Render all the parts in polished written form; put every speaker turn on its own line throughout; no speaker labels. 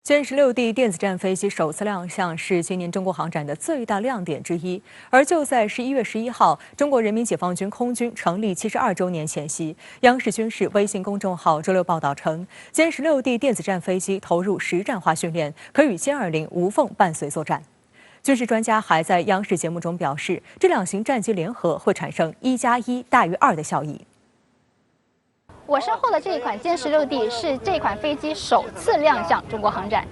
歼16D 电子战飞机首次亮相是今年中国航展的最大亮点之一。而就在11月11号，中国人民解放军空军成立72周年前夕，央视军事微信公众号周六报道称，歼16D 电子战飞机投入实战化训练，可与歼20无缝伴随作战。军事专家还在央视节目中表示，这两型战机联合会产生1+1大于2的效益。
我身后的这一款歼16D是这款飞机首次亮相中国航展。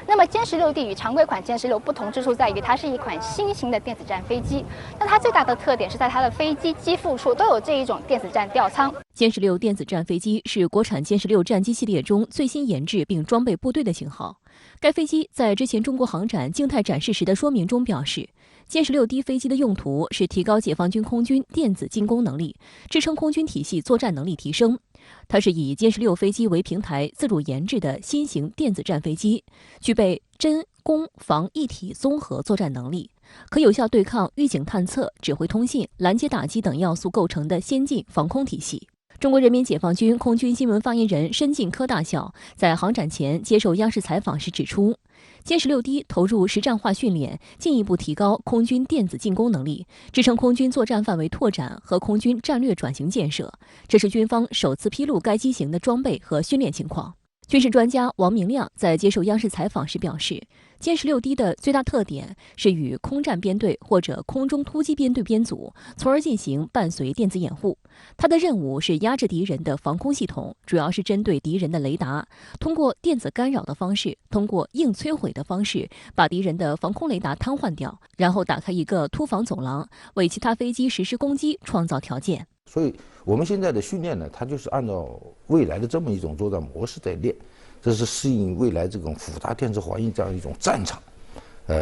那么歼16D与常规款歼16不同之处在于，它是一款新型的电子战飞机。那它最大的特点是在它的飞机机腹处都有这一种电子战吊舱。
歼16电子战飞机是国产歼16战机系列中最新研制并装备部队的型号。该飞机在之前中国航展静态展示时的说明中表示，歼16D飞机的用途是提高解放军空军电子进攻能力，支撑空军体系作战能力提升。 它是以歼16飞机为平台自主研制的新型电子战飞机，具备侦、攻、防一体综合作战能力，可有效对抗预警探测、指挥通信、拦截打击等要素构成的先进防空体系。中国人民解放军空军新闻发言人申进科大校在航展前接受央视采访时指出，歼16D投入实战化训练，进一步提高空军电子进攻能力，支撑空军作战范围拓展和空军战略转型建设。这是军方首次披露该机型的装备和训练情况。军事专家王明亮在接受央视采访时表示，歼16D的最大特点是与空战编队或者空中突击编队编组，从而进行伴随电子掩护。它的任务是压制敌人的防空系统，主要是针对敌人的雷达，通过电子干扰的方式，通过硬摧毁的方式，把敌人的防空雷达瘫痪掉，然后打开一个突防走廊，为其他飞机实施攻击创造条件。
所以我们现在的训练呢，它就是按照未来的这么一种作战模式在练，这是适应未来这种复杂电子环境这样一种战场。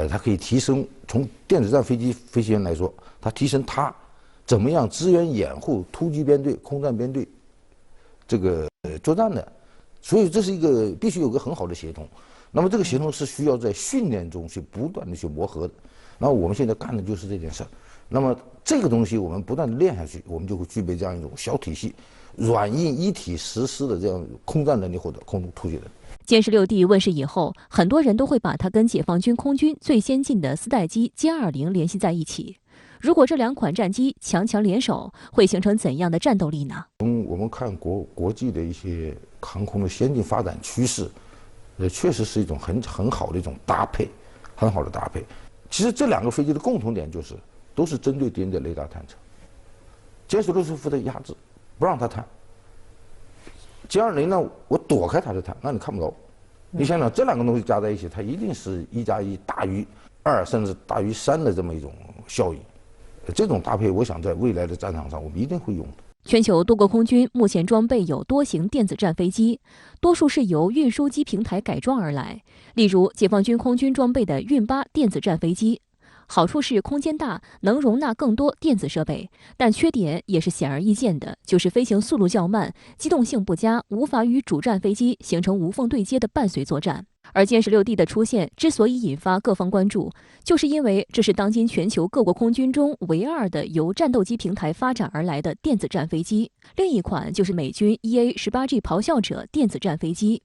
它可以提升从电子战飞机飞行员来说，它提升它怎么样支援掩护突击编队、空战编队这个作战的。所以这是一个必须有个很好的协同。那么这个协同是需要在训练中去不断的去磨合的。那我们现在干的就是这件事儿。那么这个东西我们不断的练下去，我们就会具备这样一种小体系、软硬一体实施的这样空战能力或者空中突击能力。
歼16D问世以后，很多人都会把它跟解放军空军最先进的4代机歼20联系在一起。如果这两款战机强强联手，会形成怎样的战斗力呢？
我们看国际的一些航空的先进发展趋势，确实是一种很好的一种搭配，很好的搭配。其实这两个飞机的共同点就是，都是针对敌人的雷达探测。歼16是负责压制，不让它探。歼20呢，我躲开它的探，那你看不着。你想想，这两个东西加在一起，它一定是1+1大于2，甚至大于3的这么一种效应。这种搭配，我想在未来的战场上，我们一定会用的。
全球多国空军目前装备有多型电子战飞机，多数是由运输机平台改装而来。例如，解放军空军装备的运8电子战飞机，好处是空间大，能容纳更多电子设备，但缺点也是显而易见的，就是飞行速度较慢，机动性不佳，无法与主战飞机形成无缝对接的伴随作战。而歼16D的出现之所以引发各方关注，就是因为这是当今全球各国空军中唯二的由战斗机平台发展而来的电子战飞机。另一款就是美军 EA-18G 咆哮者电子战飞机。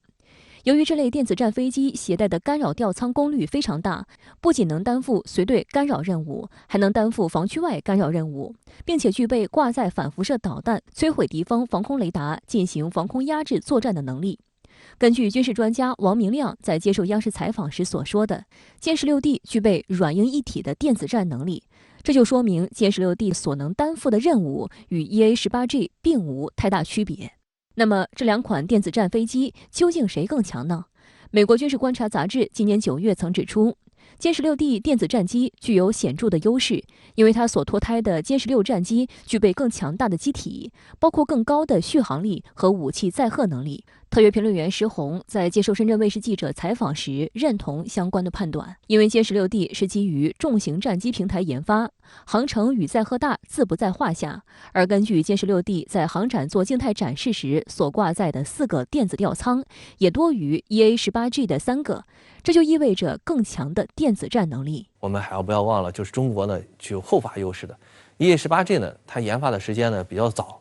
由于这类电子战飞机携带的干扰吊舱功率非常大，不仅能担负随队干扰任务，还能担负防区外干扰任务，并且具备挂载反辐射导弹摧毁敌方防空雷达，进行防空压制作战的能力。根据军事专家王明亮在接受央视采访时所说的，歼16D具备软硬一体的电子战能力，这就说明歼16D所能担负的任务与 EA-18G 并无太大区别。那么这两款电子战飞机究竟谁更强呢？美国军事观察杂志今年9月曾指出，歼16D电子战机具有显著的优势，因为它所脱胎的歼16战机具备更强大的机体，包括更高的续航力和武器载荷能力。特约评论员石红在接受深圳卫视记者采访时认同相关的判断，因为歼16D是基于重型战机平台研发，航程与载荷大自不在话下。而根据歼16D在航展做静态展示时所挂载的4个电子吊舱，也多于 EA-18G 的3个，这就意味着更强的电子战能力。
我们还要不要忘了，就是中国呢具有后发优势的 EA-18G 呢，它研发的时间呢比较早，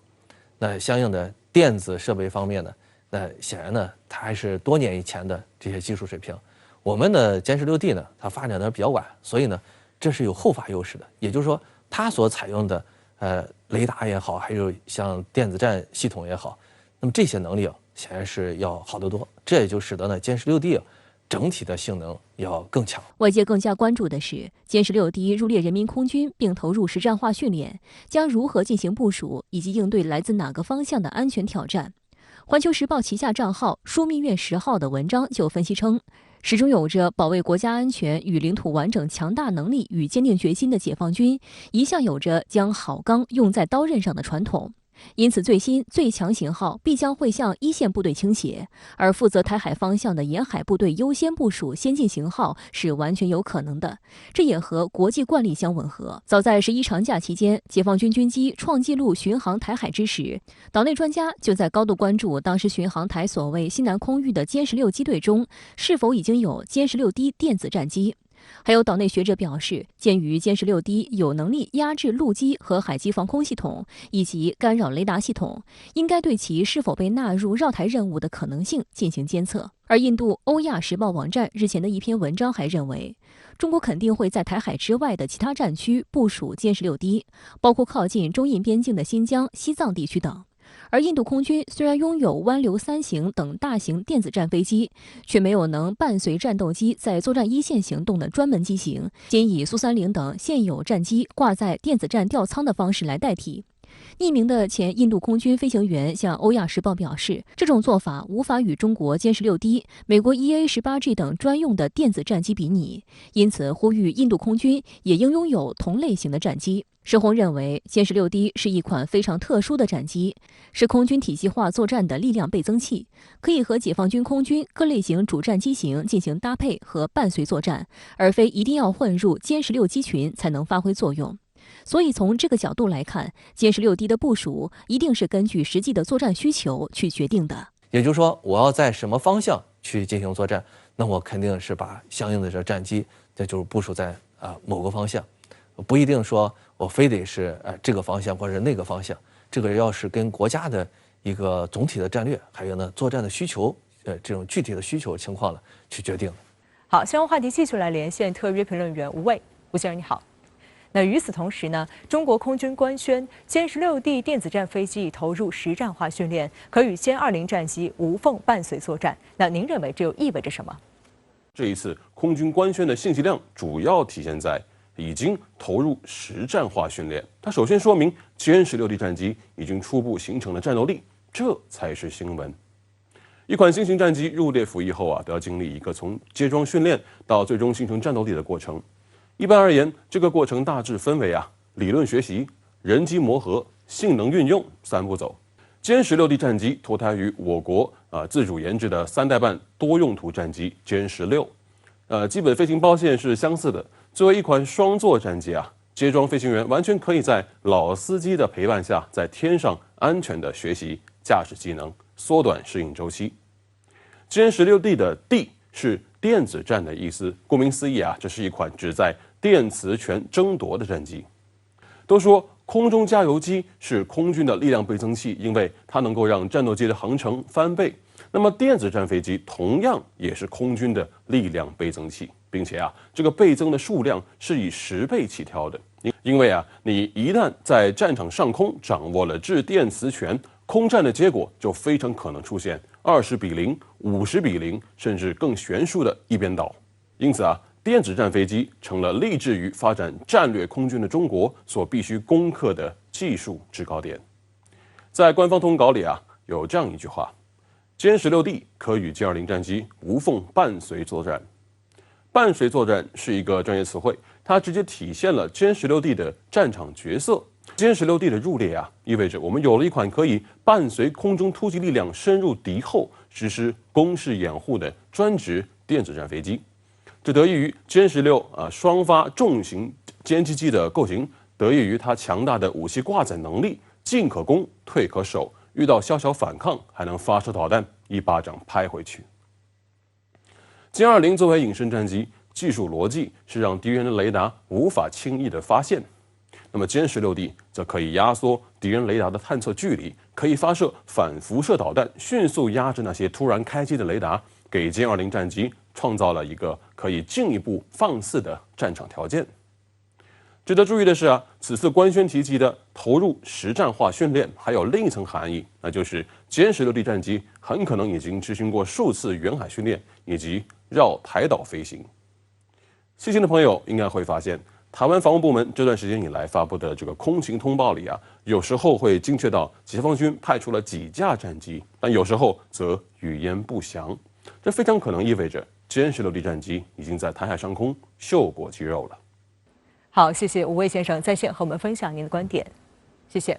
那相应的电子设备方面呢，那显然呢，它还是多年以前的这些技术水平。我们的歼十六D呢，它发展的比较晚，所以呢，这是有后发优势的。也就是说，它所采用的雷达也好，还有像电子战系统也好，那么这些能力显然是要好得多。这也就使得呢歼十六D整体的性能要更强。
外界更加关注的是，歼十六D 入列人民空军并投入实战化训练，将如何进行部署，以及应对来自哪个方向的安全挑战。环球时报旗下账号枢密院10号的文章就分析称，始终有着保卫国家安全与领土完整强大能力与坚定决心的解放军，一向有着将好钢用在刀刃上的传统。因此，最新最强型号必将会向一线部队倾斜，而负责台海方向的沿海部队优先部署先进型号是完全有可能的。这也和国际惯例相吻合。早在11长假期间，解放军军机创纪录巡航台海之时，岛内专家就在高度关注当时巡航台所谓西南空域的歼16机队中是否已经有歼16D 电子战机。还有岛内学者表示，鉴于歼16D 有能力压制陆基和海基防空系统以及干扰雷达系统，应该对其是否被纳入绕台任务的可能性进行监测。而印度欧亚时报网站日前的一篇文章还认为，中国肯定会在台海之外的其他战区部署歼16D，包括靠近中印边境的新疆、西藏地区等。而印度空军虽然拥有湾流3型等大型电子战飞机，却没有能伴随战斗机在作战一线行动的专门机型，仅以苏30等现有战机挂在电子战吊舱的方式来代替。匿名的前印度空军飞行员向欧亚时报表示，这种做法无法与中国歼16D、美国 EA-18G 等专用的电子战机比拟，因此呼吁印度空军也应拥有同类型的战机。石洪认为，歼16D 是一款非常特殊的战机，是空军体系化作战的力量倍增器，可以和解放军空军各类型主战机型进行搭配和伴随作战，而非一定要混入歼16机群才能发挥作用。所以从这个角度来看，歼16D 的部署一定是根据实际的作战需求去决定的。
也就是说，我要在什么方向去进行作战，那我肯定是把相应的这战机，这就是部署在某个方向，不一定说我非得是这个方向或者那个方向。这个要是跟国家的一个总体的战略，还有呢作战的需求，这种具体的需求情况呢去决定。
好，相关话题继续来连线特约评论员吴卫，吴先生你好。那与此同时呢，中国空军官宣歼16D 电子战飞机已投入实战化训练，可与歼20战机无缝伴随作战。那您认为这又意味着什么？
这一次空军官宣的信息量主要体现在已经投入实战化训练。它首先说明歼16D 战机已经初步形成了战斗力，这才是新闻。一款新型战机入列服役后都要经历一个从接装训练到最终形成战斗力的过程。一般而言，这个过程大致分为理论学习、人机磨合、性能运用3步走。歼16D 战机脱胎于我国自主研制的3代半多用途战机歼16，基本飞行包线是相似的。作为一款双座战机接装飞行员完全可以在老司机的陪伴下，在天上安全的学习驾驶技能，缩短适应周期。歼16D 的 D 是电子战的意思，顾名思义这是一款旨在电磁权争夺的战机。都说空中加油机是空军的力量倍增器，因为它能够让战斗机的航程翻倍。那么电子战飞机同样也是空军的力量倍增器，并且这个倍增的数量是以10倍起跳的。因为你一旦在战场上空掌握了制电磁权，空战的结果就非常可能出现20:0、50:0，甚至更悬殊的一边倒。因此电子战飞机成了立志于发展战略空军的中国所必须攻克的技术制高点。在官方通稿里有这样一句话：歼16D 可与歼20战机无缝伴随作战。伴随作战是一个专业词汇，它直接体现了歼16D 的战场角色。歼16D 的入列意味着我们有了一款可以伴随空中突击力量深入敌后实施攻势掩护的专职电子战飞机。这得益于歼16双发重型歼击机的构型，得益于它强大的武器挂载能力，进可攻，退可守，遇到小小反抗还能发射导弹一巴掌拍回去。歼20作为隐身战机，技术逻辑是让敌人的雷达无法轻易的发现。那么歼16D 则可以压缩敌人雷达的探测距离，可以发射反辐射导弹，迅速压制那些突然开机的雷达，给歼20战机创造了一个可以进一步放肆的战场条件。值得注意的是此次官宣提及的投入实战化训练，还有另一层含义，那就是歼16D 战机很可能已经执行过数次远海训练以及绕台岛飞行。细心的朋友应该会发现，台湾防务部门这段时间以来发布的这个空情通报里有时候会精确到解放军派出了几架战机，但有时候则语焉不详。这非常可能意味着歼16D 战机已经在台海上空秀过肌肉了。
好，谢谢吴卫先生在线和我们分享您的观点，谢谢。